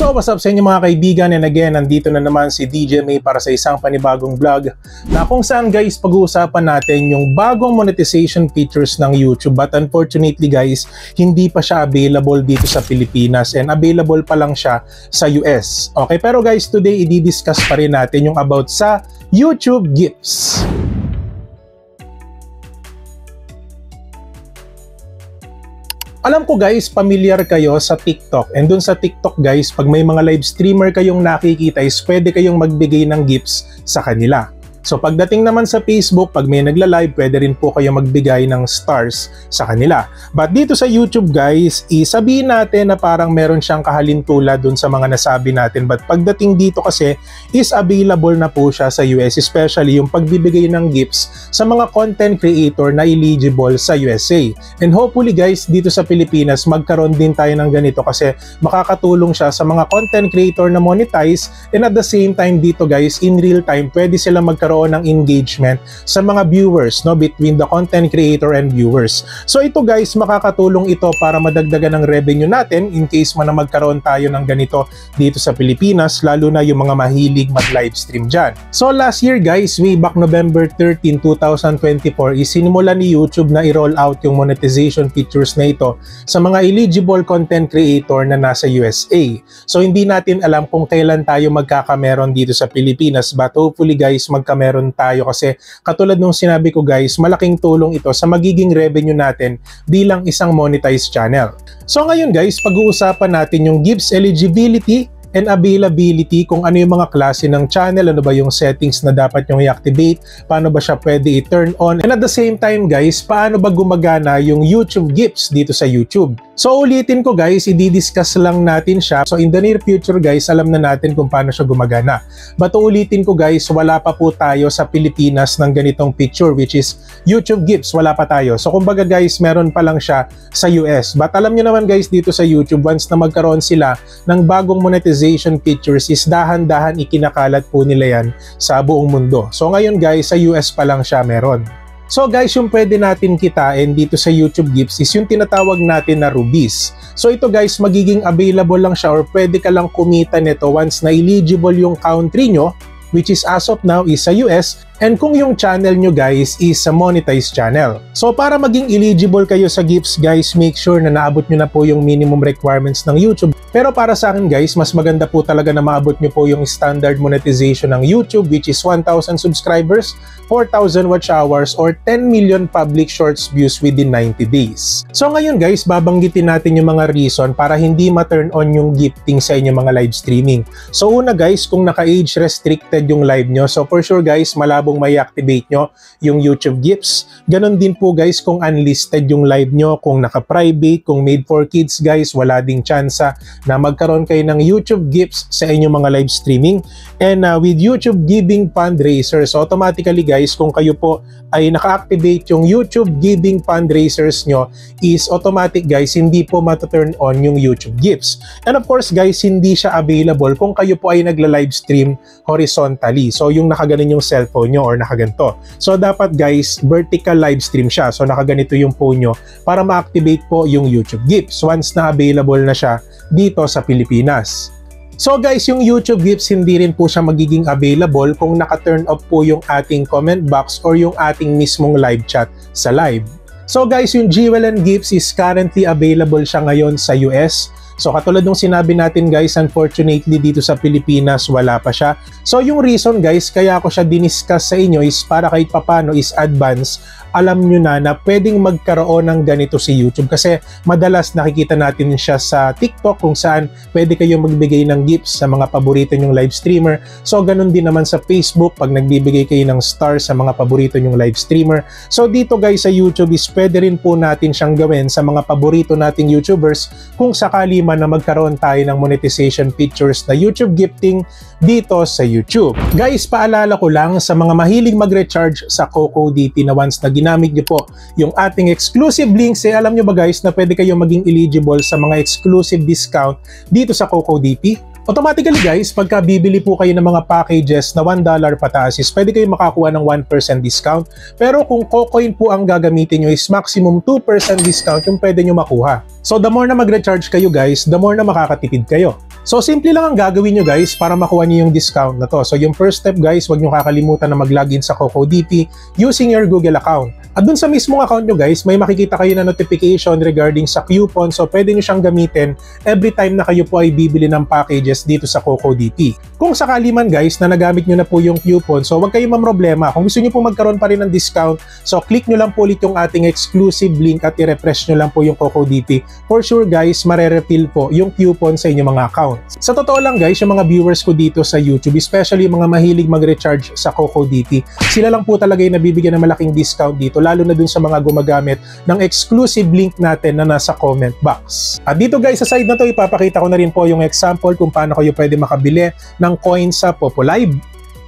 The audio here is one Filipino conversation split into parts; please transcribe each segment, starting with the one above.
So what's up sa inyo mga kaibigan, and again, nandito na naman si DJ May para sa isang panibagong vlog na kung saan guys pag-uusapan natin yung bagong monetization features ng YouTube, but unfortunately guys, hindi pa siya available dito sa Pilipinas and available pa lang siya sa US. Okay, pero guys, today i-discuss pa rin natin yung about sa YouTube Gifts. Alam ko guys, familiar kayo sa TikTok, and dun sa TikTok guys, pag may mga live streamer kayong nakikita is pwede kayong magbigay ng gifts sa kanila. So pagdating naman sa Facebook, pag may nagla-live, pwede rin po kayo magbigay ng stars sa kanila. But dito sa YouTube guys, isabihin natin na parang meron siyang kahalintulad dun sa mga nasabi natin. But pagdating dito kasi is available na po siya sa US, especially yung pagbibigay ng gifts sa mga content creator na eligible sa USA. And hopefully guys, dito sa Pilipinas, magkaroon din tayo ng ganito kasi makakatulong siya sa mga content creator na monetize, and at the same time dito guys, in real time, pwede sila magkaroon ng engagement sa mga viewers, no, between the content creator and viewers. So ito guys, makakatulong ito para madagdagan ng revenue natin in case man na magkaroon tayo ng ganito dito sa Pilipinas, lalo na yung mga mahilig mag-livestream dyan. So last year guys, way back November 13, 2024, isinimula ni YouTube na i-roll out yung monetization features na ito sa mga eligible content creator na nasa USA. So hindi natin alam kung kailan tayo magkakameron dito sa Pilipinas, but hopefully guys, meron tayo kasi katulad nung sinabi ko guys, malaking tulong ito sa magiging revenue natin bilang isang monetized channel. So ngayon guys, pag-uusapan natin yung gifts eligibility and availability, kung ano yung mga klase ng channel, ano ba yung settings na dapat yung i-activate, paano ba siya pwede i-turn on, and at the same time guys, paano ba gumagana yung YouTube Gifts dito sa YouTube. So ulitin ko guys, i-discuss lang natin siya. So in the near future guys, alam na natin kung paano siya gumagana. But ulitin ko guys, wala pa po tayo sa Pilipinas ng ganitong feature, which is YouTube Gifts, wala pa tayo. So kumbaga guys, meron pa lang siya sa US. But alam nyo naman guys, dito sa YouTube, once na magkaroon sila ng bagong monetization features, is dahan-dahan ikinakalat po nila yan sa buong mundo. So ngayon guys, sa US pa lang siya meron. So guys, yung pwede natin kitain dito sa YouTube Gifts is yung tinatawag natin na rubies. So ito guys, magiging available lang siya or pwede ka lang kumita nito once na eligible yung country nyo, which is as of now is sa US, and kung yung channel nyo guys is a monetized channel. So para maging eligible kayo sa gifts guys, make sure na naabot nyo na po yung minimum requirements ng YouTube. Pero para sa akin guys, mas maganda po talaga na maabot nyo po yung standard monetization ng YouTube, which is 1,000 subscribers, 4,000 watch hours, or 10 million public shorts views within 90 days. So ngayon guys, babanggitin natin yung mga reason para hindi ma-turn on yung gifting sa inyong mga live streaming. So una guys, kung naka-age restricted yung live nyo, so for sure guys, malabong may activate nyo yung YouTube Gifts. Ganon din po guys kung unlisted yung live nyo, kung naka-private, kung made for kids guys, wala ding tsansa na magkaroon kayo ng YouTube Gifts sa inyong mga live streaming. And with YouTube Giving Fundraisers, automatically guys, kung kayo po ay naka-activate yung YouTube Giving Fundraisers nyo, is automatic guys, hindi po mata-turn on yung YouTube Gifts. And of course guys, hindi siya available kung kayo po ay nagla-livestream horizontally. So yung nakaganon yung cellphone nyo or nakaganto. So dapat guys, vertical live stream siya. So nakaganito yung phone nyo para ma-activate po yung YouTube Gifts once na available na siya dito sa Pilipinas. So guys, yung YouTube Gifts hindi rin po siya magiging available kung naka-turn off po yung ating comment box or yung ating mismong live chat sa live. So guys, yung Jewel & Gifts is currently available siya ngayon sa US. So katulad nung sinabi natin guys, unfortunately dito sa Pilipinas wala pa siya. So yung reason guys, kaya ako siya diniscuss sa inyo is para kahit papano is advance, alam nyo na pwedeng magkaroon ng ganito si YouTube, kasi madalas nakikita natin siya sa TikTok kung saan pwede kayong magbigay ng gifts sa mga paborito nyong live streamer. So ganun din naman sa Facebook pag nagbibigay kayo ng stars sa mga paborito nyong live streamer. So dito guys sa YouTube is pwede rin po natin siyang gawin sa mga paborito nating YouTubers kung sakali man na magkaroon tayo ng monetization features na YouTube gifting dito sa YouTube. Guys, paalala ko lang sa mga mahilig mag-recharge sa CocoDP na once na ginamit nyo po yung ating exclusive links, alam nyo ba guys na pwede kayong maging eligible sa mga exclusive discount dito sa CocoDP? Automatically guys, pagka bibili po kayo ng mga packages na $1 pataas is pwede kayong makakuha ng 1% discount. Pero kung Cocoin po ang gagamitin nyo is maximum 2% discount yung pwede nyo makuha. So the more na mag-recharge kayo guys, the more na makakatipid kayo. So simple lang ang gagawin nyo guys para makuha nyo yung discount na to. So yung first step guys, huwag nyo kakalimutan na mag-login sa CocoDP using your Google account. At dun sa mismong account nyo guys, may makikita kayo na notification regarding sa coupon. So pwede nyo siyang gamitin every time na kayo po ay bibili ng packages dito sa CocoDP. Kung sakali man guys na nagamit nyo na po yung coupon, so huwag kayong mamroblema. Kung gusto nyo po magkaroon pa rin ng discount, so click nyo lang po ulit yung ating exclusive link at i-refresh nyo lang po yung CocoDP. For sure guys, mare-refill po yung coupon sa inyong mga account. Sa totoo lang guys, yung mga viewers ko dito sa YouTube, especially yung mga mahilig mag-recharge sa CocoDP, sila lang po talaga yung nabibigyan ng malaking discount dito, lalo na dun sa mga gumagamit ng exclusive link natin na nasa comment box. At dito guys, sa side na to, ipapakita ko na rin po yung example kung paano kayo pwede makabili ng coins sa Popolive.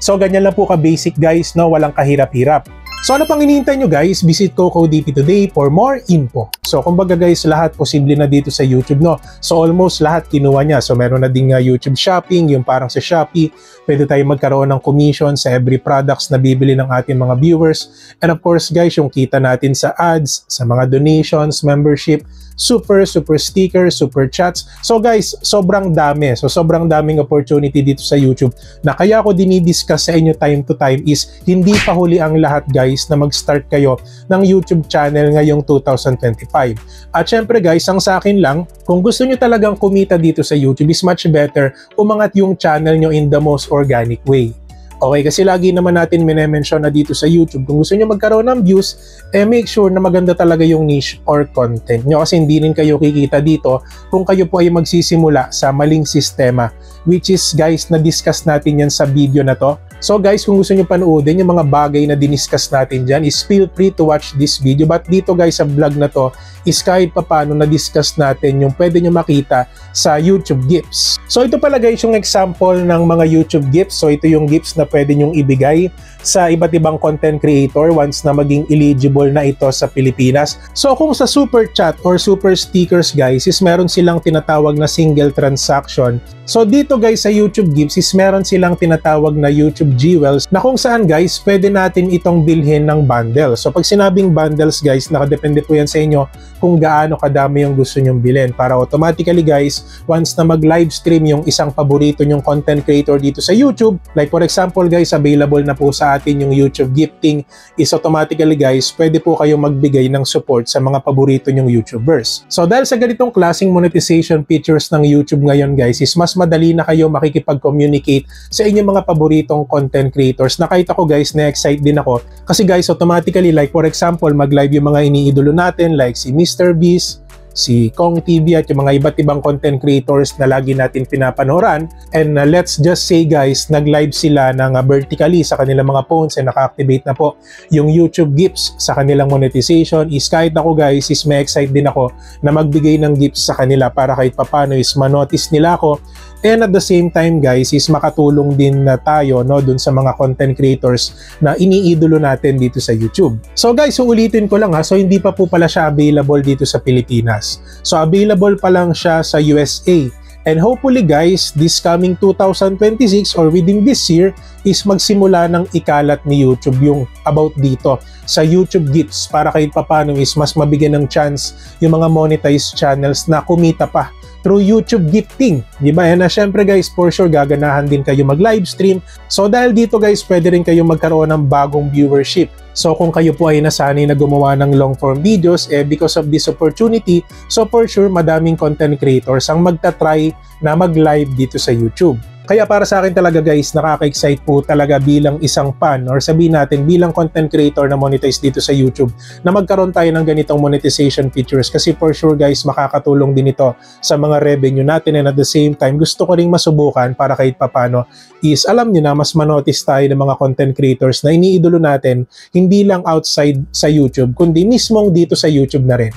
So ganyan lang po ka-basic guys, no? Walang kahirap-hirap. So ano pang hinihintay nyo guys, visit CocoDP today for more info. So kumbaga guys, lahat posible na dito sa YouTube, no? So almost lahat kinuha niya. So meron na ding YouTube shopping, yung parang sa Shopee. Pwede tayo magkaroon ng commission sa every products na bibili ng ating mga viewers. And of course guys, yung kita natin sa ads, sa mga donations, membership, super sticker, super chats. So guys, sobrang dami. So sobrang daming opportunity dito sa YouTube na kaya ako dinidiscuss sa inyo time to time is hindi pa huli ang lahat guys na mag-start kayo ng YouTube channel ngayong 2025. At syempre guys, ang sa akin lang, kung gusto nyo talagang kumita dito sa YouTube is much better umangat yung channel nyo in the most organic way. Okay, kasi lagi naman natin minemention na dito sa YouTube, kung gusto nyo magkaroon ng views, make sure na maganda talaga yung niche or content nyo kasi hindi rin kayo kikita dito kung kayo po ay magsisimula sa maling sistema, which is guys, na-discuss natin yan sa video na to. So guys, kung gusto nyo panoodin yung mga bagay na diniscuss natin dyan, is feel free to watch this video. But dito guys, sa vlog na to, is kahit paano na-discuss natin yung pwede nyo makita sa YouTube gifts. So ito pala guys yung example ng mga YouTube gifts. So ito yung gifts na pwede nyong ibigay sa iba't ibang content creator once na maging eligible na ito sa Pilipinas. So kung sa super chat or super stickers guys, is meron silang tinatawag na single transaction. So dito guys sa YouTube gifts is meron silang tinatawag na YouTube Jewels na kung saan guys pwede natin itong bilhin ng bundle. So pag sinabing bundles guys, nakadepende po yan sa inyo kung gaano kadami yung gusto nyong bilhin para automatically guys, once na mag-live stream yung isang paborito nyong content creator dito sa YouTube, like for example guys, available na po sa atin yung YouTube gifting, is automatically guys, pwede po kayong magbigay ng support sa mga paborito nyong YouTubers. So dahil sa ganitong klaseng monetization features ng YouTube ngayon guys, is mas madali na kayo makikipag-communicate sa inyong mga paboritong content creators na kahit ako guys, na-excite din ako kasi guys, automatically like for example, mag-live yung mga iniidolo natin like si MrBeast, si Kong TV at yung mga iba't ibang content creators na lagi natin pinapanoran. And let's just say guys, nag-live sila ng vertically sa kanilang mga phones and naka-activate na po yung YouTube gifts sa kanilang monetization. Is kahit ako guys, is may excite din ako na magbigay ng gifts sa kanila para kahit papano is manotice nila ako. And at the same time guys, is makatulong din na tayo no dun sa mga content creators na iniidolo natin dito sa YouTube. So guys, ulitin ko lang ha, so hindi pa po pala siya available dito sa Pilipinas. So available pa lang siya sa USA. And hopefully guys, this coming 2026 or within this year is magsimula ng ikalat ni YouTube yung about dito sa YouTube gifts para kahit papano is mas mabigyan ng chance yung mga monetized channels na kumita pa through YouTube gifting, di ba? And syempre guys, for sure gaganahan din kayo mag-live stream. So dahil dito guys, pwede rin kayo magkaroon ng bagong viewership. So kung kayo po ay nasanay na gumawa ng long form videos, because of this opportunity, so for sure madaming content creators ang magta-try na mag-live dito sa YouTube. Kaya para sa akin talaga guys, nakaka-excite po talaga bilang isang fan or sabihin natin bilang content creator na monetize dito sa YouTube na magkaroon tayo ng ganitong monetization features kasi for sure guys, makakatulong din ito sa mga revenue natin and at the same time, gusto ko ring masubukan para kahit papano is alam nyo na mas manotice tayo ng mga content creators na iniidolo natin hindi lang outside sa YouTube kundi mismong dito sa YouTube na rin.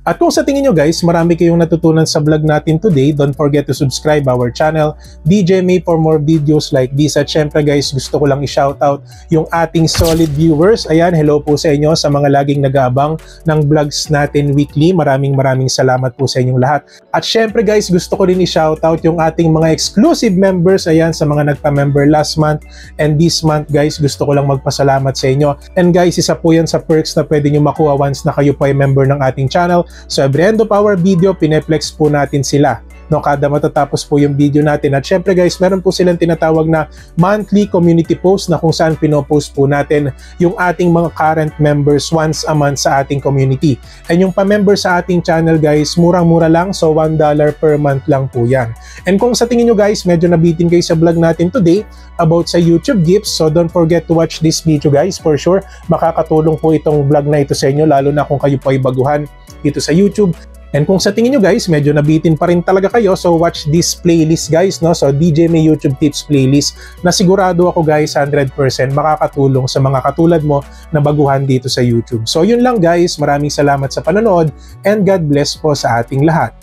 At kung sa tingin nyo guys, marami kayong natutunan sa vlog natin today, don't forget to subscribe our channel, DJ May, for more videos like this. At syempre guys, gusto ko lang i-shoutout yung ating solid viewers. Ayan, hello po sa inyo sa mga laging nag-aabang ng vlogs natin weekly. Maraming salamat po sa inyong lahat. At syempre guys, gusto ko rin i-shoutout yung ating mga exclusive members. Ayan, sa mga nagpa-member last month and this month guys, gusto ko lang magpasalamat sa inyo. And guys, isa po yan sa perks na pwede nyo makuha once na kayo po ay member ng ating channel. So every end of our video, pineplex po natin sila no, kada matatapos po yung video natin. At syempre guys, meron po silang tinatawag na monthly community post na kung saan pinopost po natin yung ating mga current members once a month sa ating community. And yung pa-member sa ating channel guys, murang-mura lang, so $1 per month lang po yan. And kung sa tingin nyo guys, medyo nabitin kayo sa vlog natin today about sa YouTube gifts, so don't forget to watch this video guys. For sure, makakatulong po itong vlog na ito sa inyo, lalo na kung kayo po ay baguhan dito sa YouTube. And kung sa tingin nyo guys, medyo nabitin pa rin talaga kayo, so watch this playlist guys, no? So DJ May YouTube Tips playlist na sigurado ako guys 100% makakatulong sa mga katulad mo na baguhan dito sa YouTube. So yun lang guys, maraming salamat sa panonood and God bless po sa ating lahat.